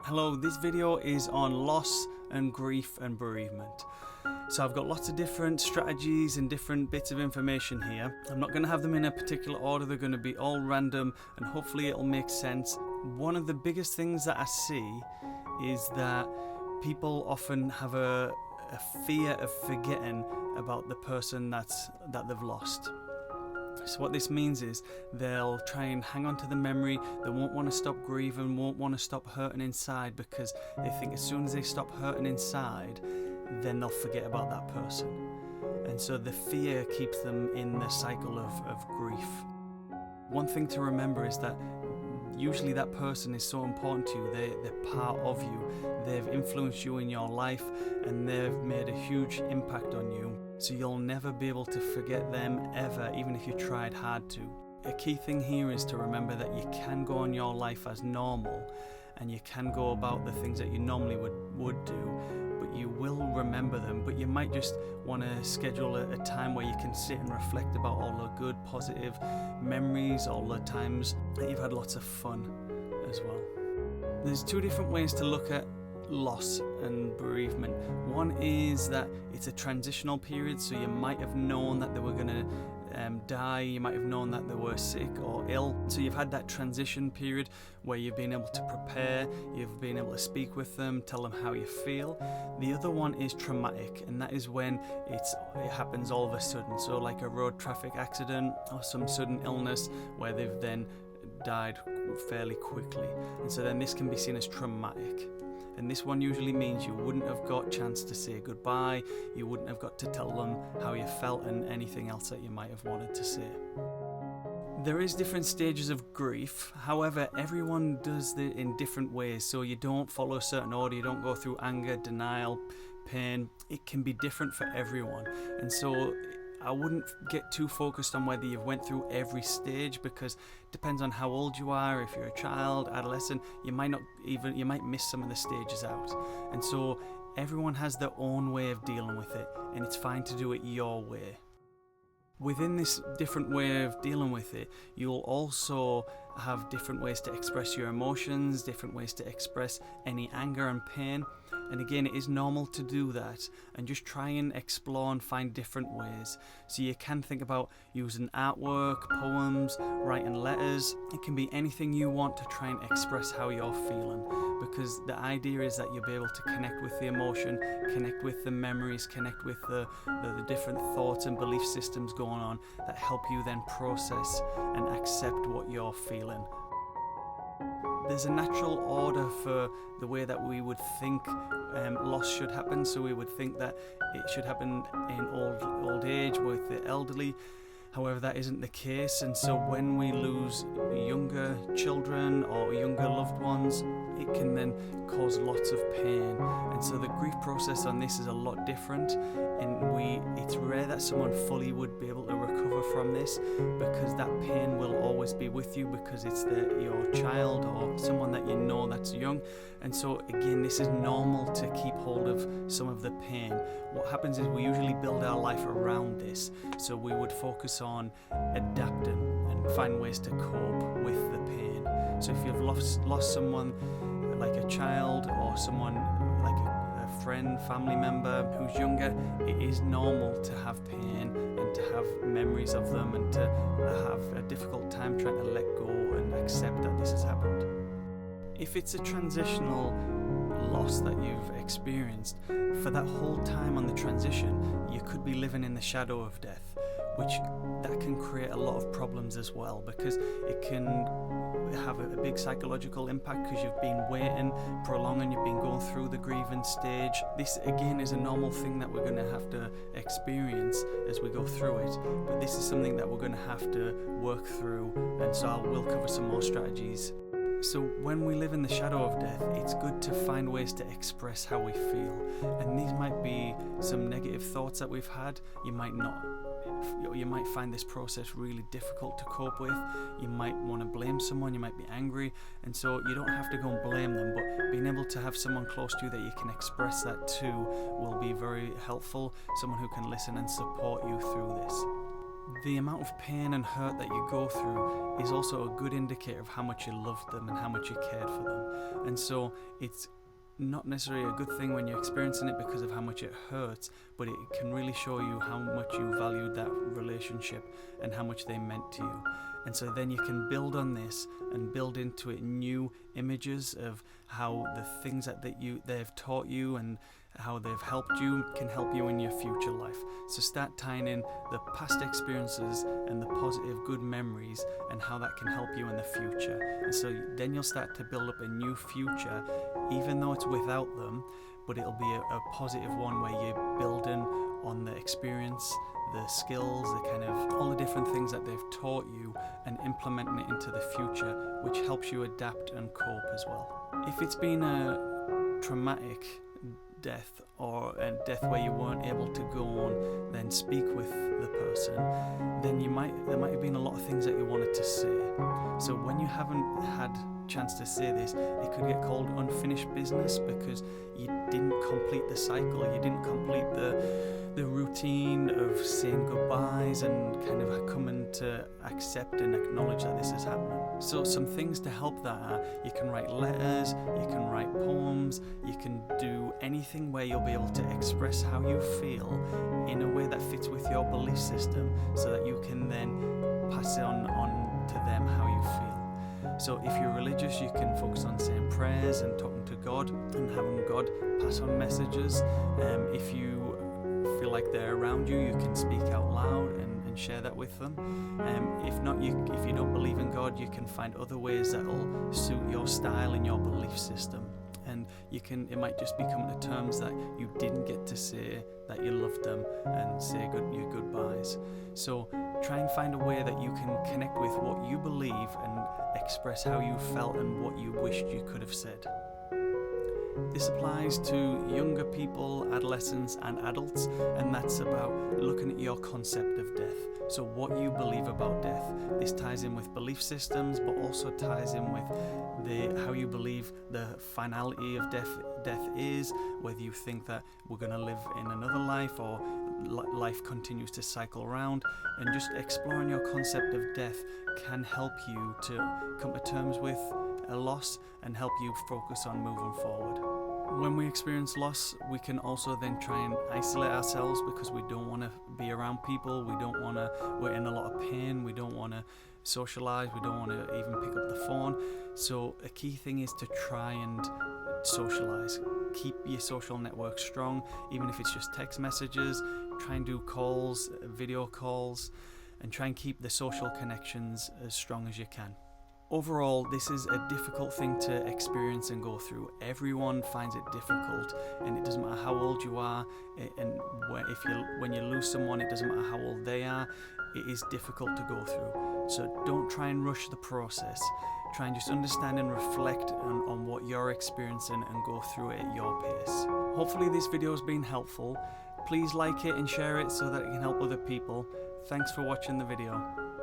Hello, this video is on loss and grief and bereavement. So I've got lots of different strategies and different bits of information here. I'm not going to have them in a particular order, they're going to be all random and hopefully it'll make sense. One of the biggest things that I see is that people often have a fear of forgetting about the person that they've lost. So what this means is they'll try and hang on to the memory, they won't want to stop grieving, won't want to stop hurting inside because they think as soon as they stop hurting inside, then they'll forget about that person. And so the fear keeps them in the cycle of grief. One thing to remember is that usually that person is so important to you, they're part of you, they've influenced you in your life and they've made a huge impact on you. So you'll never be able to forget them ever, even if you tried hard to. A key thing here is to remember that you can go on your life as normal and you can go about the things that you normally would do, but you will remember them. But you might just want to schedule a time where you can sit and reflect about all the good, positive memories, all the times that you've had lots of fun as well. There's two different ways to look at loss and bereavement. One is that it's a transitional period, so you might have known that they were going to die, you might have known that they were sick or ill, so you've had that transition period where you've been able to prepare, you've been able to speak with them, tell them how you feel. The other one is traumatic, and that is when it happens all of a sudden, so like a road traffic accident or some sudden illness where they've then died fairly quickly, and so then this can be seen as traumatic. And this one usually means you wouldn't have got a chance to say goodbye, you wouldn't have got to tell them how you felt and anything else that you might have wanted to say. There is different stages of grief, however everyone does it in different ways, so you don't follow a certain order, you don't go through anger, denial, pain. It can be different for everyone, and so I wouldn't get too focused on whether you've went through every stage, because it depends on how old you are. If you're a child, adolescent, you might miss some of the stages out. And so everyone has their own way of dealing with it, and it's fine to do it your way. Within this different way of dealing with it, you'll also have different ways to express your emotions, different ways to express any anger and pain. And again, it is normal to do that and just try and explore and find different ways. So you can think about using artwork, poems, writing letters. It can be anything you want to try and express how you're feeling, because the idea is that you'll be able to connect with the emotion, connect with the memories, connect with the different thoughts and belief systems going on that help you then process and accept what you're feeling. There's a natural order for the way that we would think loss should happen, so we would think that it should happen in old age with the elderly. However, that isn't the case, and so when we lose younger children or younger loved ones, it can then cause lots of pain. And so the grief process on this is a lot different, and it's rare that someone fully would be able to recover from this, because that pain will always be with you, because it's your child or someone that you know that's young. And so again, this is normal to keep hold of some of the pain. What happens is we usually build our life around this, so we would focus on adapting and find ways to cope with the pain. So if you've lost someone like a child or someone like a friend, family member who's younger, it is normal to have pain and to have memories of them and to have a difficult time trying to let go and accept that this has happened. If it's a transitional loss that you've experienced, for that whole time on the transition, you could be living in the shadow of death, which that can create a lot of problems as well, because it can have a big psychological impact because you've been waiting prolonged and you've been going through the grieving stage. This again is a normal thing that we're going to have to experience as we go through it, but this is something that we're going to have to work through, and so I will cover some more strategies. So when we live in the shadow of death, it's good to find ways to express how we feel, and these might be some negative thoughts that we've had. You might find this process really difficult to cope with. You might want to blame someone, you might be angry, and so you don't have to go and blame them, but being able to have someone close to you that you can express that to will be very helpful, someone who can listen and support you through this. The amount of pain and hurt that you go through is also a good indicator of how much you loved them and how much you cared for them. And so it's not necessarily a good thing when you're experiencing it because of how much it hurts, but it can really show you how much you valued that relationship and how much they meant to you. And so then you can build on this and build into it new images of how the things that they've taught you and how they've helped you can help you in your future life. So start tying in the past experiences and the positive good memories and how that can help you in the future. And so then you'll start to build up a new future, even though it's without them, but it'll be a positive one where you're building on the experience, the skills, the kind of all the different things that they've taught you and implementing it into the future, which helps you adapt and cope as well. If it's been a traumatic death or a death where you weren't able to go on, then speak with the person, then there might have been a lot of things that you wanted to say. So when you haven't had chance to say this, it could get called unfinished business because you didn't complete the cycle, you didn't complete the routine of saying goodbyes and kind of coming to accept and acknowledge that this is happening. So some things to help that are, you can write letters, you can write poems, you can do anything where you'll be able to express how you feel in a way that fits with your belief system so that you can then pass it on to them how you feel. So if you're religious, you can focus on saying prayers and talking to God and having God pass on messages. If you feel like they're around you, you can speak out loud and share that with them. If not, if you don't believe in God, you can find other ways that will suit your style and your belief system. And it might just be coming to terms that you didn't get to say that you loved them and say your goodbyes. So try and find a way that you can connect with what you believe and express how you felt and what you wished you could have said. This applies to younger people, adolescents and adults, and that's about looking at your concept of death. So what you believe about death. This ties in with belief systems, but also ties in with how you believe the finality of death is, whether you think that we're going to live in another life or life continues to cycle around. And just exploring your concept of death can help you to come to terms with a loss and help you focus on moving forward. When we experience loss, we can also then try and isolate ourselves because we don't want to be around people, we're in a lot of pain, we don't want to socialize, we don't want to even pick up the phone. So a key thing is to try and socialize. Keep your social network strong, even if it's just text messages. Try and do calls, video calls, and try and keep the social connections as strong as you can. Overall, this is a difficult thing to experience and go through. Everyone finds it difficult, and it doesn't matter how old you are, and when you lose someone, it doesn't matter how old they are, it is difficult to go through. So don't try and rush the process. Try and just understand and reflect on what you're experiencing and go through it at your pace. Hopefully this video has been helpful. Please like it and share it so that it can help other people. Thanks for watching the video.